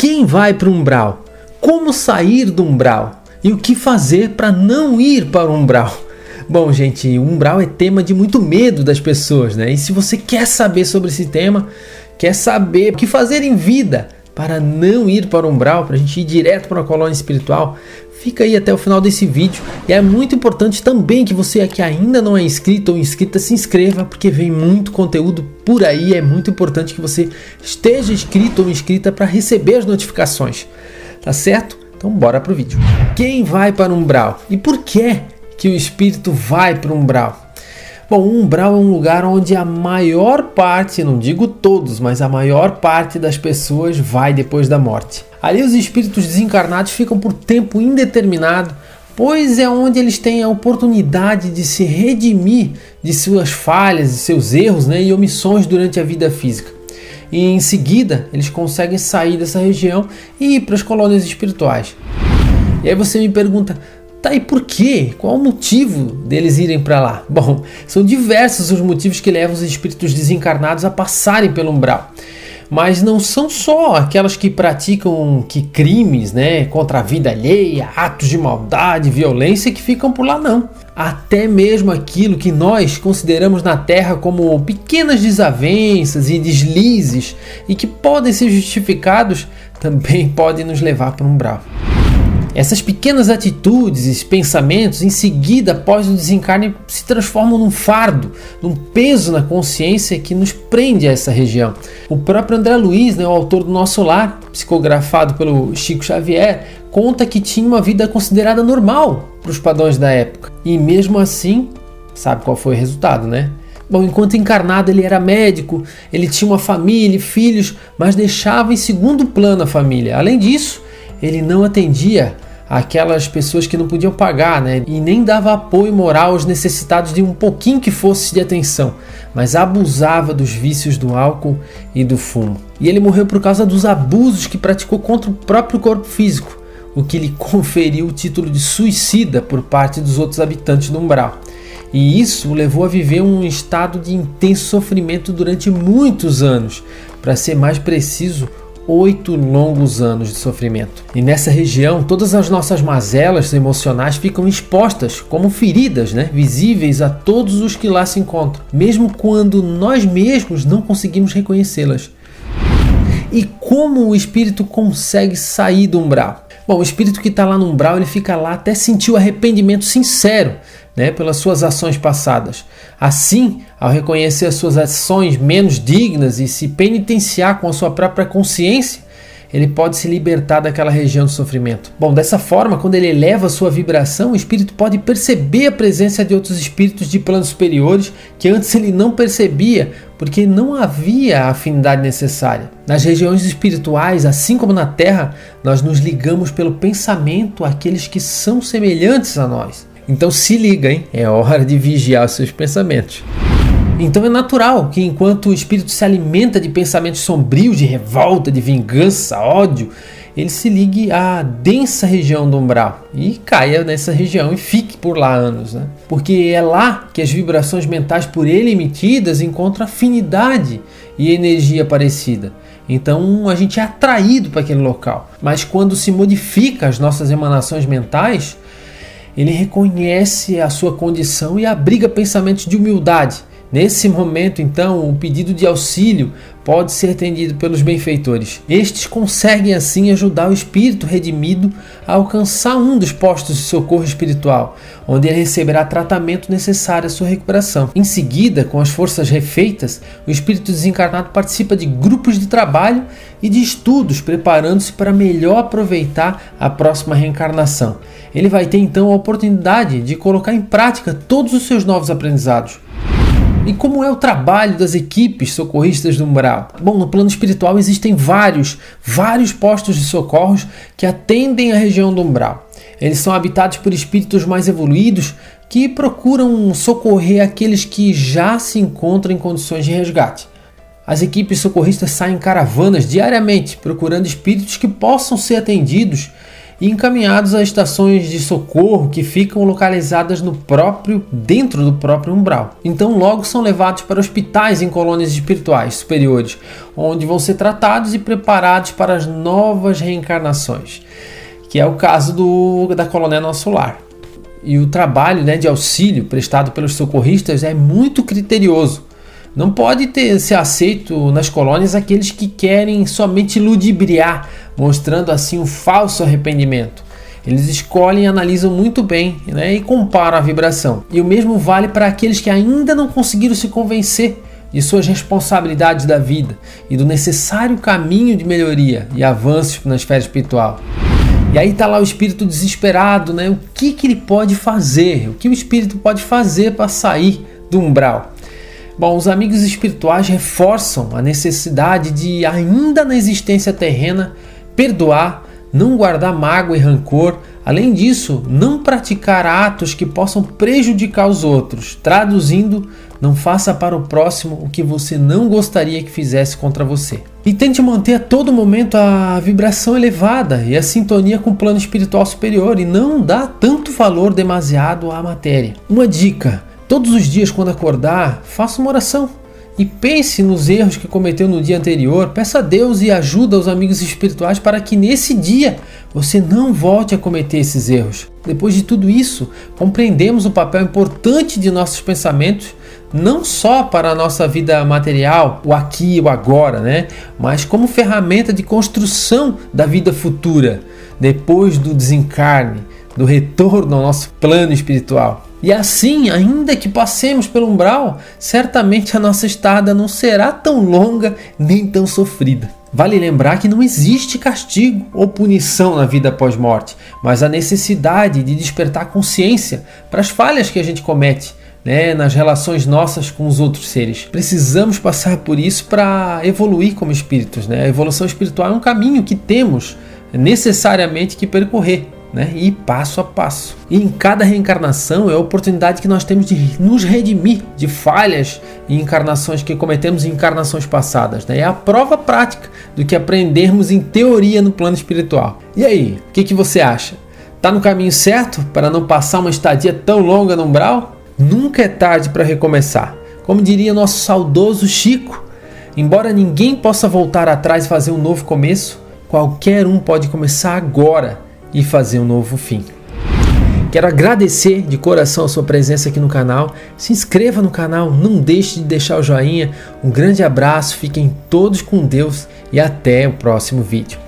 Quem vai para o umbral? Como sair do umbral? E o que fazer para não ir para o umbral? Bom, gente, o umbral é tema de muito medo das pessoas, né? E se você quer saber sobre esse tema, quer saber o que fazer em vida para não ir para o umbral, para a gente ir direto para a colônia espiritual, fica aí até o final desse vídeo. E é muito importante também que você que ainda não é inscrito ou inscrita se inscreva, porque vem muito conteúdo por aí. É muito importante que você esteja inscrito ou inscrita para receber as notificações, tá certo? Então bora pro vídeo. Quem vai para o umbral? E por que o espírito vai para o umbral? Bom, o umbral é um lugar onde a maior parte, não digo todos, mas a maior parte das pessoas vai depois da morte. Ali os espíritos desencarnados ficam por tempo indeterminado, pois é onde eles têm a oportunidade de se redimir de suas falhas, de seus erros, e omissões durante a vida física. E em seguida eles conseguem sair dessa região e ir para as colônias espirituais. E aí você me pergunta, tá, e por quê? Qual o motivo deles irem para lá? Bom, são diversos os motivos que levam os espíritos desencarnados a passarem pelo umbral. Mas não são só aquelas que praticam crimes, contra a vida alheia, atos de maldade, violência que ficam por lá, não. Até mesmo aquilo que nós consideramos na Terra como pequenas desavenças e deslizes e que podem ser justificados, também podem nos levar para o umbral. Essas pequenas atitudes e pensamentos, em seguida, após o desencarne, se transformam num fardo, num peso na consciência que nos prende a essa região. O próprio André Luiz, o autor do Nosso Lar, psicografado pelo Chico Xavier, conta que tinha uma vida considerada normal para os padrões da época. E mesmo assim, sabe qual foi o resultado, né? Bom, enquanto encarnado ele era médico, ele tinha uma família e filhos, mas deixava em segundo plano a família. Além disso, ele não atendia aquelas pessoas que não podiam pagar, e nem dava apoio moral aos necessitados de um pouquinho que fosse de atenção, mas abusava dos vícios do álcool e do fumo. E ele morreu por causa dos abusos que praticou contra o próprio corpo físico, o que lhe conferiu o título de suicida por parte dos outros habitantes do umbral. E isso o levou a viver um estado de intenso sofrimento durante muitos anos, para ser mais preciso, 8 longos anos de sofrimento. E nessa região, todas as nossas mazelas emocionais ficam expostas como feridas, visíveis a todos os que lá se encontram, mesmo quando nós mesmos não conseguimos reconhecê-las. E como o espírito consegue sair do umbral? Bom, o espírito que está lá no umbral, ele fica lá até sentir o arrependimento sincero, pelas suas ações passadas. Assim, ao reconhecer as suas ações menos dignas e se penitenciar com a sua própria consciência, ele pode se libertar daquela região de sofrimento. Bom, dessa forma, quando ele eleva a sua vibração, o espírito pode perceber a presença de outros espíritos de planos superiores que antes ele não percebia, porque não havia a afinidade necessária. Nas regiões espirituais, assim como na Terra, nós nos ligamos pelo pensamento àqueles que são semelhantes a nós. Então se liga, hein? É hora de vigiar os seus pensamentos. Então é natural que enquanto o espírito se alimenta de pensamentos sombrios, de revolta, de vingança, ódio, ele se ligue à densa região do umbral e caia nessa região e fique por lá anos, Porque é lá que as vibrações mentais por ele emitidas encontram afinidade e energia parecida. Então a gente é atraído para aquele local. Mas quando se modifica as nossas emanações mentais, ele reconhece a sua condição e abriga pensamentos de humildade. Nesse momento, então, o pedido de auxílio pode ser atendido pelos benfeitores. Estes conseguem, assim, ajudar o espírito redimido a alcançar um dos postos de socorro espiritual, onde ele receberá tratamento necessário à sua recuperação. Em seguida, com as forças refeitas, o espírito desencarnado participa de grupos de trabalho e de estudos, preparando-se para melhor aproveitar a próxima reencarnação. Ele vai ter, então, a oportunidade de colocar em prática todos os seus novos aprendizados. E como é o trabalho das equipes socorristas do umbral? Bom, no plano espiritual existem vários postos de socorros que atendem a região do umbral. Eles são habitados por espíritos mais evoluídos que procuram socorrer aqueles que já se encontram em condições de resgate. As equipes socorristas saem em caravanas diariamente, procurando espíritos que possam ser atendidos e encaminhados a estações de socorro que ficam localizadas dentro do próprio umbral. Então logo são levados para hospitais em colônias espirituais superiores, onde vão ser tratados e preparados para as novas reencarnações, que é o caso da colônia Nosso Lar. E o trabalho, de auxílio prestado pelos socorristas é muito criterioso. Não pode ser aceito nas colônias aqueles que querem somente ludibriar, mostrando assim um falso arrependimento. Eles escolhem e analisam muito bem, e comparam a vibração. E o mesmo vale para aqueles que ainda não conseguiram se convencer de suas responsabilidades da vida e do necessário caminho de melhoria e avanços na esfera espiritual. E aí está lá o espírito desesperado, o que ele pode fazer? O que o espírito pode fazer para sair do umbral? Bom, os amigos espirituais reforçam a necessidade de, ainda na existência terrena, perdoar, não guardar mágoa e rancor. Além disso, não praticar atos que possam prejudicar os outros. Traduzindo, não faça para o próximo o que você não gostaria que fizesse contra você. E tente manter a todo momento a vibração elevada e a sintonia com o plano espiritual superior e não dá tanto valor demasiado à matéria. Uma dica: todos os dias quando acordar, faça uma oração e pense nos erros que cometeu no dia anterior. Peça a Deus e ajuda os amigos espirituais para que nesse dia você não volte a cometer esses erros. Depois de tudo isso, compreendemos o papel importante de nossos pensamentos, não só para a nossa vida material, o aqui e o agora, mas como ferramenta de construção da vida futura, depois do desencarne, do retorno ao nosso plano espiritual. E assim, ainda que passemos pelo umbral, certamente a nossa estada não será tão longa nem tão sofrida. Vale lembrar que não existe castigo ou punição na vida pós-morte, mas a necessidade de despertar consciência para as falhas que a gente comete, nas relações nossas com os outros seres. Precisamos passar por isso para evoluir como espíritos. A evolução espiritual é um caminho que temos necessariamente que percorrer. E passo a passo. E em cada reencarnação é a oportunidade que nós temos de nos redimir de falhas e encarnações que cometemos em encarnações passadas. É a prova prática do que aprendermos em teoria no plano espiritual. E aí, o que você acha? Está no caminho certo para não passar uma estadia tão longa no umbral? Nunca é tarde para recomeçar. Como diria nosso saudoso Chico, embora ninguém possa voltar atrás e fazer um novo começo, qualquer um pode começar agora e fazer um novo fim. Quero agradecer de coração a sua presença aqui no canal. Se inscreva no canal, não deixe de deixar o joinha. Um grande abraço, fiquem todos com Deus e até o próximo vídeo.